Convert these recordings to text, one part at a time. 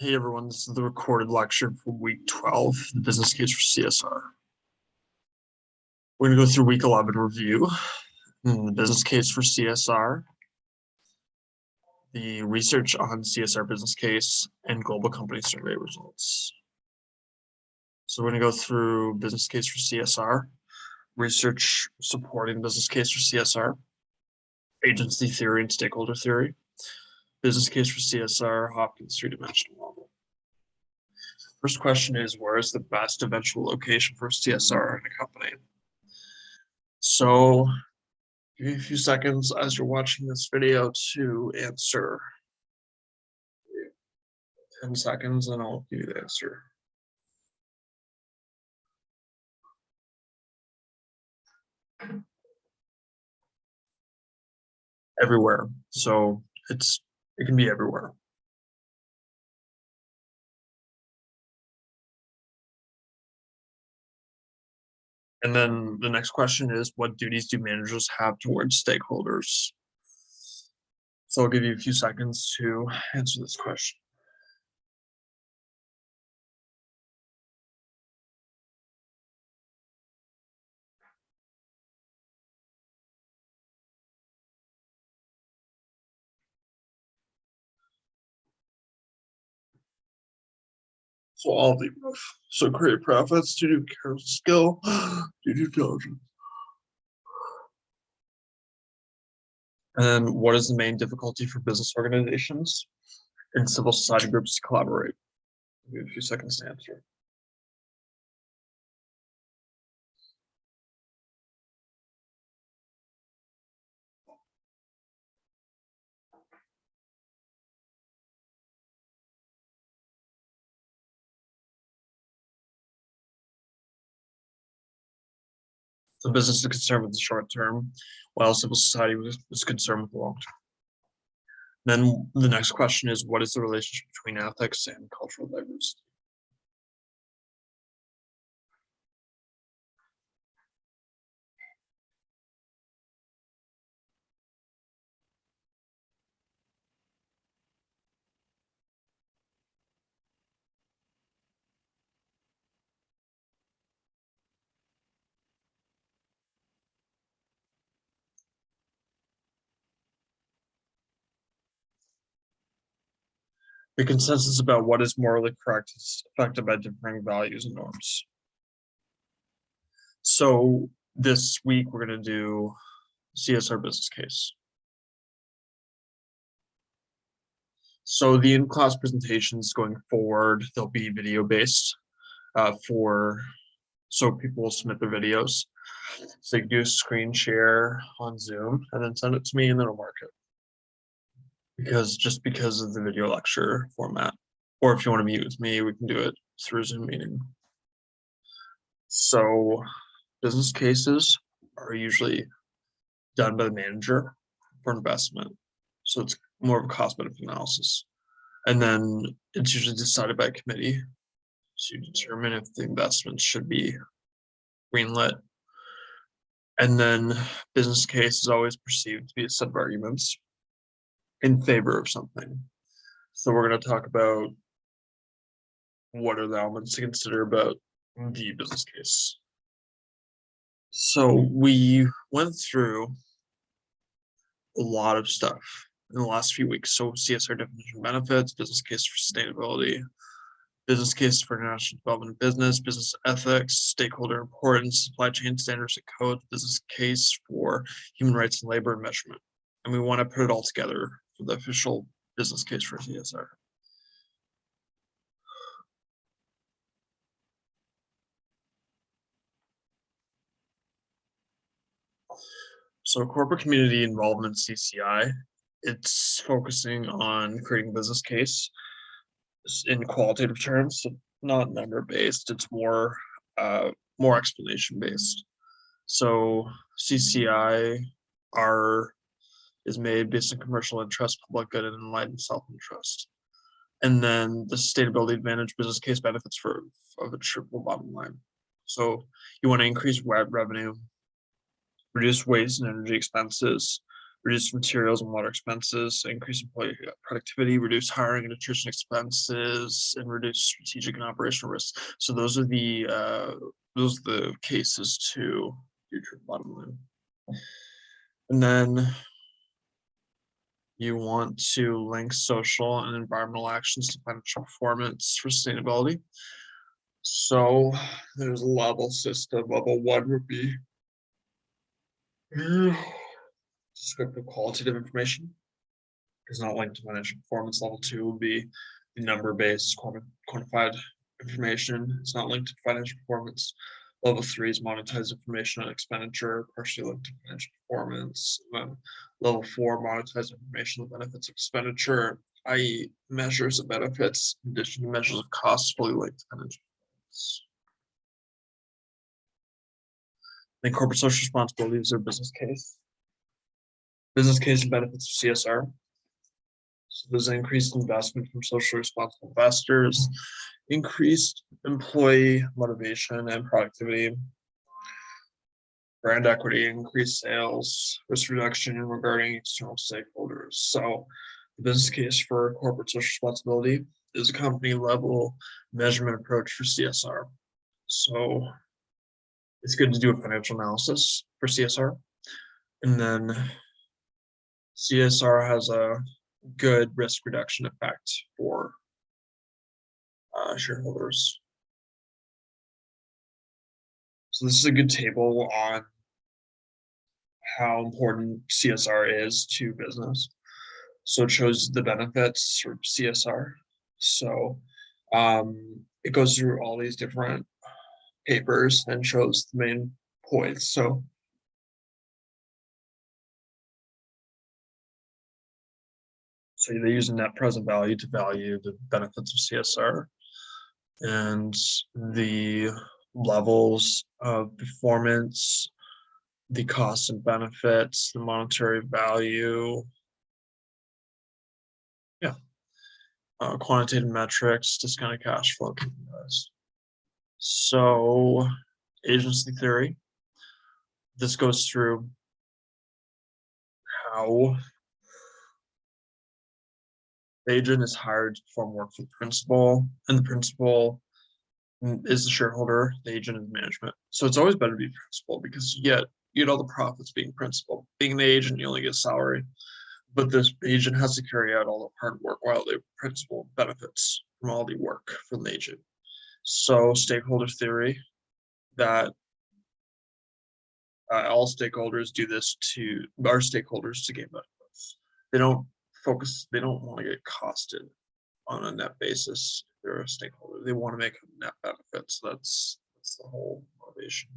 Hey everyone, this is the recorded lecture for week 12, the business case for CSR. We're going to go through week 11 review, and the business case for CSR, the research on CSR business case, and global company survey results. So we're going to go through business case for CSR, research supporting business case for CSR, agency theory and stakeholder theory, business case for CSR, Hopkins three-dimensional model. First question is, where is the best eventual location for CSR in a company? So give me a few seconds as you're watching this video to answer. 10 seconds and I'll give you the answer. Everywhere. So it can be everywhere. And then the next question is, what duties do managers have towards stakeholders? So I'll give you a few seconds to answer this question. So all of the above. So create profits, to do care skill, to do diligence. And then what is the main difficulty for business organizations and civil society groups to collaborate? I'll give you a few seconds to answer. So business is concerned with the short term, while civil society was concerned with the long term. Then the next question is, what is the relationship between ethics and cultural diversity? The consensus about what is morally correct is affected by differing values and norms. So this week we're going to do CSR business case. So the in-class presentations going forward, they'll be video based so people will submit their videos. So you can do a screen share on Zoom and then send it to me and then I'll mark it. Because of the video lecture format, or if you want to meet with me, we can do it through Zoom meeting. So business cases are usually done by the manager for investment. So it's more of a cost benefit analysis. And then it's usually decided by a committee to determine if the investment should be greenlit. And then business case is always perceived to be a set of arguments in favor of something. So we're going to talk about what are the elements to consider about the business case. So we went through a lot of stuff in the last few weeks. So CSR definition of benefits, business case for sustainability, business case for international development of business ethics, stakeholder importance, supply chain standards and codes, business case for human rights and labor and measurement. And we want to put it all together for the official business case for CSR. So corporate community involvement CCI, it's focusing on creating a business case in qualitative terms, so not number based. It's more explanation based. So CCI is made based on commercial interest, public good, and enlightened self-interest. And then the sustainability advantage business case benefits of a triple bottom line. So you want to increase revenue, reduce waste and energy expenses, reduce materials and water expenses, increase employee productivity, reduce hiring and attrition expenses, and reduce strategic and operational risks. So those are the cases to future bottom line. And then you want to link social and environmental actions to financial performance for sustainability. So there's a level system. Level 1 would be descriptive qualitative information is not linked to financial performance. Level 2 would be the number-based quantified information. It's not linked to financial performance. Level 3 is monetized information on expenditure, partially linked to financial performance. Level 4, monetized information on benefits of expenditure, i.e. measures of benefits, in addition to measures of costs, fully linked to financial performance. Then corporate social responsibility is their business case. Business case and benefits of CSR. So there's increased investment from socially responsible investors, increased employee motivation and productivity, brand equity, increased sales, risk reduction regarding external stakeholders. So the business case for corporate social responsibility is a company level measurement approach for CSR. So it's good to do a financial analysis for CSR. And then CSR has a good risk reduction effect for shareholders. So this is a good table on how important CSR is to business. So it shows the benefits of CSR. So it goes through all these different papers and shows the main points. So they use a net present value to value the benefits of CSR and the levels of performance, the costs and benefits, the monetary value. Yeah. Quantitative metrics, discounted cash flow KPIs. So agency theory. This goes through how the agent is hired to perform work for the principal, and the principal is the shareholder, the agent is management. So it's always better to be principal because you get all the profits being principal. Being the agent, you only get salary, but this agent has to carry out all the hard work while the principal benefits from all the work from the agent. So stakeholder theory, that all stakeholders do this to our stakeholders to gain benefits. They don't want to get costed on a net basis. If they're a stakeholder, they want to make a net benefit. So that's the whole motivation,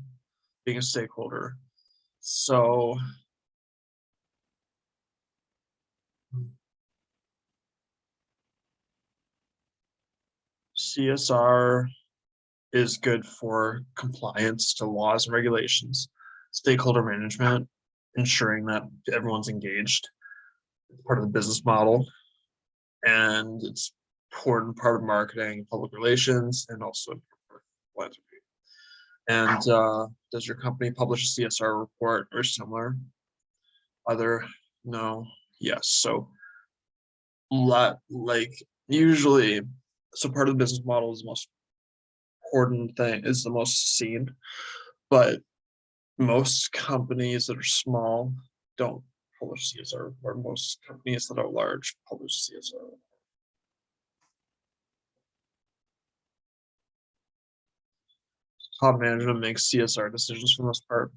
being a stakeholder. So CSR is good for compliance to laws and regulations, stakeholder management, ensuring that everyone's engaged. It's part of the business model, and it's important part of marketing, public relations, and also philanthropy. And does your company publish a CSR report or similar? No, yes. So usually, so part of the business model is the most important thing, is the most seen, but most companies that are small don't publish CSR report. Most companies that are large publish CSR report. Top management makes CSR decisions for the most part.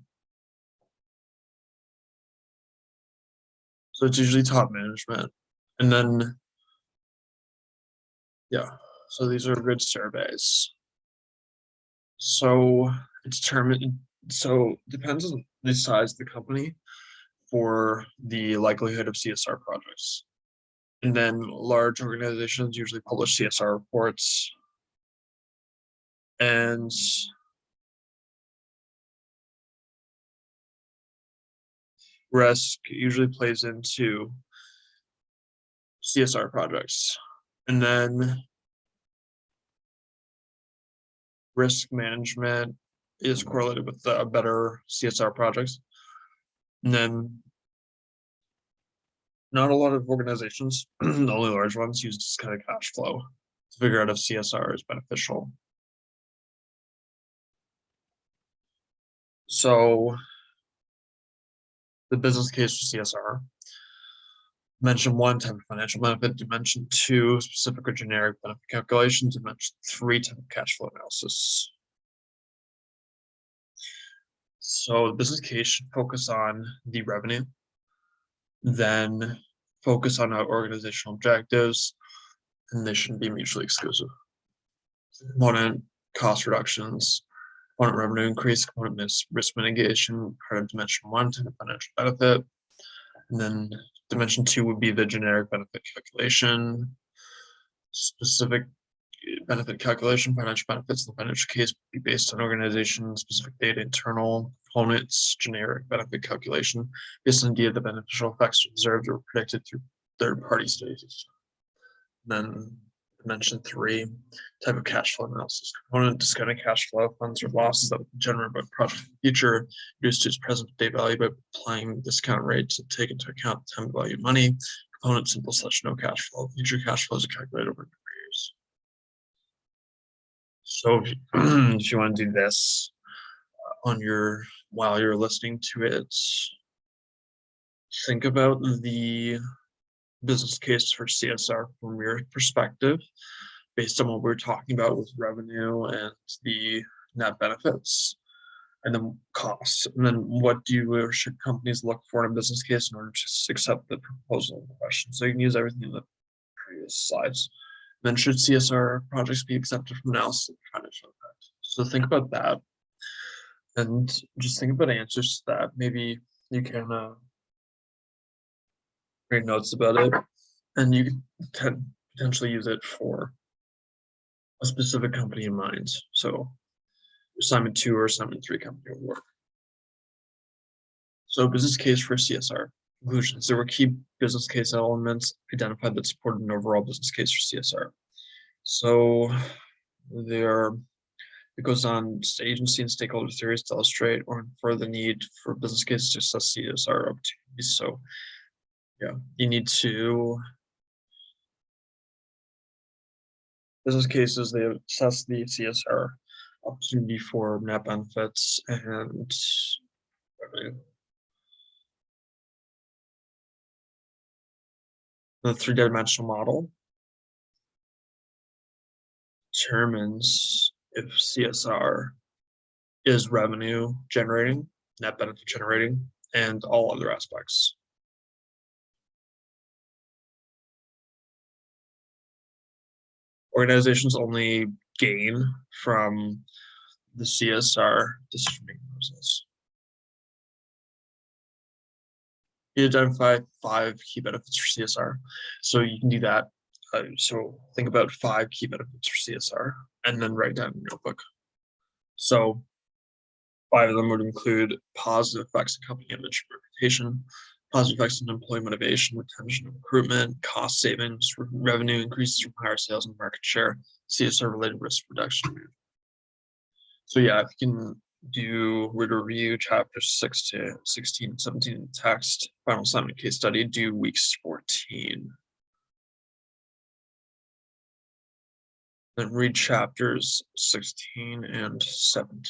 So it's usually top management. And then, yeah, so these are good surveys. So it's depends on the size of the company for the likelihood of CSR projects. And then large organizations usually publish CSR reports. And risk usually plays into CSR projects. And then risk management is correlated with better CSR projects. And then Not a lot of organizations, only large ones, use discounted cash flow to figure out if CSR is beneficial. So the business case for CSR. Mention 1 type of financial benefit, dimension 2 specific or generic benefit calculations, dimension 3 type of cash flow analysis. So the business case should focus on the revenue, then focus on our organizational objectives, and they shouldn't be mutually exclusive. Component cost reductions, component revenue increase, component risk mitigation, part of dimension 1 type of financial benefit. And then dimension 2 would be the generic benefit calculation, specific benefit calculation, financial benefits in the financial case be based on organization specific data, internal components, generic benefit calculation based on the beneficial effects observed or predicted through third-party studies. Then dimension 3 type of cash flow analysis, component discounted cash flow, funds or losses that generate by project in the future reduced to its present day value by applying the discount rate to take into account the time value of money. Component simple such no cash flow. Future cash flows are calculated over years. So if you want to do this on your while you're listening to it, think about the business case for CSR from your perspective, based on what we're talking about with revenue and the net benefits and the costs. And then what do or should companies look for in a business case in order to accept the proposal in question? So you can use everything in the previous slides. Then should CSR projects be accepted from analysis of financial impact? So think about that and just think about answers to that. Maybe you can create notes about it and you can potentially use it for a specific company in mind. So assignment 2 or assignment 3 company will work. So business case for CSR. Conclusions. There were key business case elements identified that supported an overall business case for CSR. So it goes on to agency and stakeholder theories to illustrate or infer the need for business cases to assess CSR opportunities. So yeah, you need to business cases, they assess the CSR opportunity for net benefits and revenue. The 3-dimensional model determines if CSR is revenue generating, net benefit generating, and all other aspects. Organizations only gain from the CSR decision-making process. You identify 5 key benefits for CSR. So you can do that. So think about 5 key benefits for CSR and then write down in your notebook. So 5 of them would include positive effects on company image and reputation, positive effects on employee motivation, retention and recruitment, cost savings, revenue increases from higher sales and market share, CSR related risk reduction. So yeah, if you can we're to review chapters 6 to 16 and 17 in text, final assignment case study, do weeks 14. Then read chapters 16 and 17.